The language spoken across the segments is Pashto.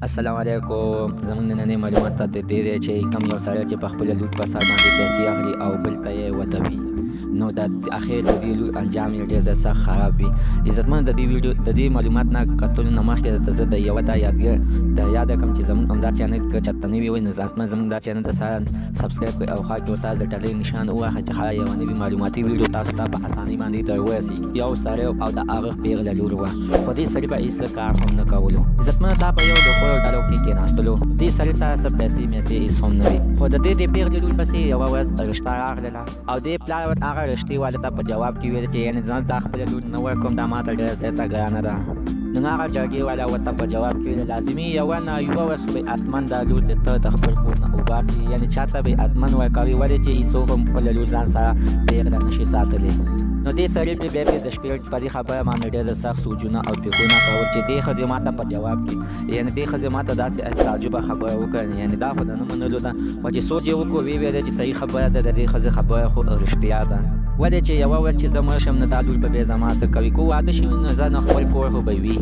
السلام علیکم. زموږ نننۍ معلومات ته د دې دی چې کوم یو سړی چې په خپله لور په سر باندې پیسې اخلي او بل ته یې وتوي، نو د اخر د دې لور انجام یې ډېر سخت خراب وي. عزتمنو، د دې معلومات نه کتلو نه مخکې درته زه د یوه دا یاده کړم چې زموږ همدا چینل که چېرته نوي وئ، نو عزتمن زموږ دا چینل ته سبسکرایب کړئ او خوا کې ورسره د ټلۍ نشان ووهئ چې ښایي یوه نوي معلوماتي ویډیو تاسو ته په اسانۍ باندې در ورسي. یو سړی او د هغه پیغله لور وه، خو دې سړي به هېڅ کار هم نه کولو. عزتمنو، دا په یو لوکو ډالو کې کېناستلو، دې سړي سره څه پیسې میسې هېڅ هم نه وي، خو د دې د پیغلې لور پسې یوه ورځ رشته راغلله او دې پلار ورته هغه رشتې والي ته په جواب کې ویل چې یعنې زه دا خپله لور نه ورکوم، دا ماته ډېره زیاته ګرانه ده. نو هغه جرګې والا ورته په جواب کې ویل لازمي یوه نه یوه ورځ به حتمن دا لور د ته د خپل کور نه وباسي، یعنې چاته به حتمن ورکوي، ولې چې هېڅوک هم خپله لور ځان سره پیغله نشي ساتلی. نو دې سړي بیا د شپې په دې خبره باندې ډېر سخت سوچونه او فکرونه کول چې دې ښځې ماته په جواب کې، یعنې دې ښځې ماته داسې تعجبه خبره وکړه، یعنې دا خو د نه منلو ده، خو چې سوچ یې وکړو ویې ویل چې صحیح خبره ده، د دې ښځې خبره خو رښتیا ده، ولې چې یوه ورځ چې زه مړ شم نو دا لور به بیا زما څه کوي، که واده شوي نو زه نو خپل کور خو به وي.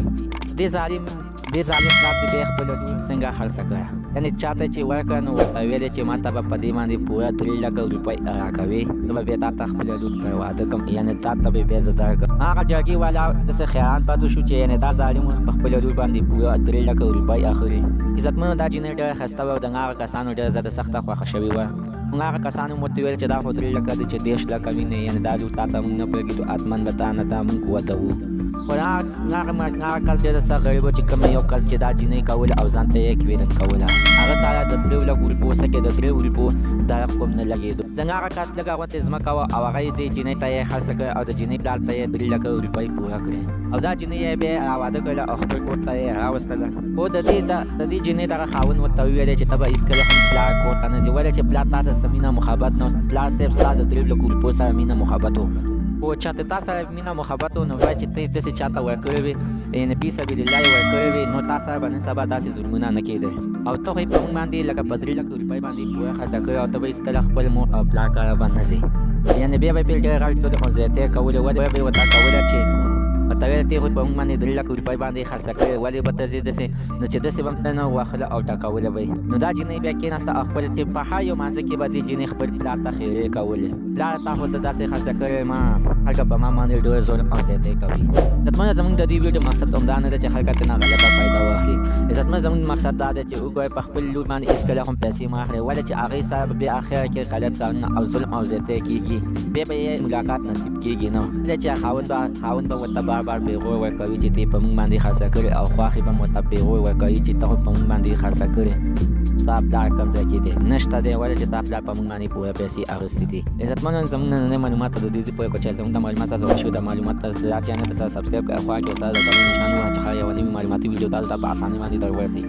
دې ظالم پلار دې بیا خپله لور څنګه خرڅه کړه، یعنې چاته چې ورکړه نو ورته ویلې چې ماته به په دې باندې پوره 3 لکه روپۍ راکوي، نو به بیا تا ته خپله لور ته واده کړم، یعنې تا ته به بیا زه درکړم. هغه جرګې والا داسې خیران پاتې شو چې یعنې دا ظالم په خپله لور باندې پوره 3 لکه روپۍ اخلي. عزتمنو، دا جینۍ ډېره ښایسته وه او د هغه کسانو ډېره زیاته سخته خوښه شوې وه. هغه کسانو ورته ویل چې دا خو 3 لکه دی چې 10 لکه وي نو یعنې دا لور تا ته موږ نه پرېږدو، حتمن به تا نه ته موږ وتوو. خو هغه کس ډېر سخت غریب و چې کوم یو کس چې دا جینۍ کوله او ځان ته یې کېدن کوله، هغه سره د 3 لکو روپو څه کې د 3 روپو درخ هم نه لګېدو. د هغه کس لږه غوندې ځمکه وه او هغه یې دې جینۍ ته یې خرڅه کړه او د جینۍ پلار ته یې 3 لکه روپۍ پوره کړې او دا جینۍ یې بیا راواده کړله او خپل کور ته یې راوستله. خو د دې جینۍ دغه خاوند ورته وویلې چې ته به هېڅکله هم پلار کور ته نه ځې، ولې چې پلار تا سره څه مینه محبت نه و، پلار صاحب ستا د 3 لکو روپو سره مینه محبت و، خو چاته تا سره مینه محبت و نو باید چې ته داسې چاته ورکړی وې، یعنې فی سبیل الله یې ورکړی وې، نو تا سره به نن سبا داسې ظلمونه نه کېدی او ته خو یې په موږ باندې لکه په 3 لکو روپۍ باندې پوره خرڅه کړې او ته به هېڅکله خپل مور او پلار کره به نه ځې، یعنې بیا به یې ډېر غټ ظلم او زیاتۍ کولې، ولې به یې ورته کوله چې ورته ویل ته خو په موږ باندې 3 لکو روپۍ باندې خرڅه کړې، ولې به ته ځې داسې، نو چې داسې به هم ته نه واخله او ټکوله به یې. نو دا جینۍ بیا کېناسته او خپل چې په هر یو مانځه کې به دې جینۍ خپل پلار ته خیرې کولې، پلار تا خو زه داسې خرڅه کړې ما هلکه په ما باندې ډېر ظلم او زیاتۍ کوي. عزتمنو، زموږ د دې ویډیو مقصد همدا نه ده چې خلک ترې نه غلطه فایده واخلي. عزتمنو، زموږ مقصد دا دی چې وګورئ په خپل لور باندې هېڅکله هم پیسې مه اخلئ، ولې چې هغې سره به بیا اخره کې غلط کارونه او ظلم او زیاتۍ کېږي، بیا به یې ملاقات نصیب کېږي نه، ولې چې خاوند به ورته بار بار پیغور ورکوي چې ته په موږ باندې خرڅه کړې او خواښې به هم ورته پیغور ورکوي چې ته خو په موږ باندې خرڅه کړې، ستا پلار کوم ځای کې دی نشته دی، ولې چې ستا پلار په موږ باندې پوره پیسې اخیستې دي. عزتمنو، زموږ نننۍ معلومات ته د دې ځای پورې کړو چې زموږ د معلومات څخه خوښ شو، د معلومات ته دا چینل ته سره سبسکرایب کړئ او خوا کې ورسره د ټلۍ نشان ووهئ چې ښایي یوه نوې معلوماتي ویډیو تاسو ته په اسانۍ باندې در ورسي.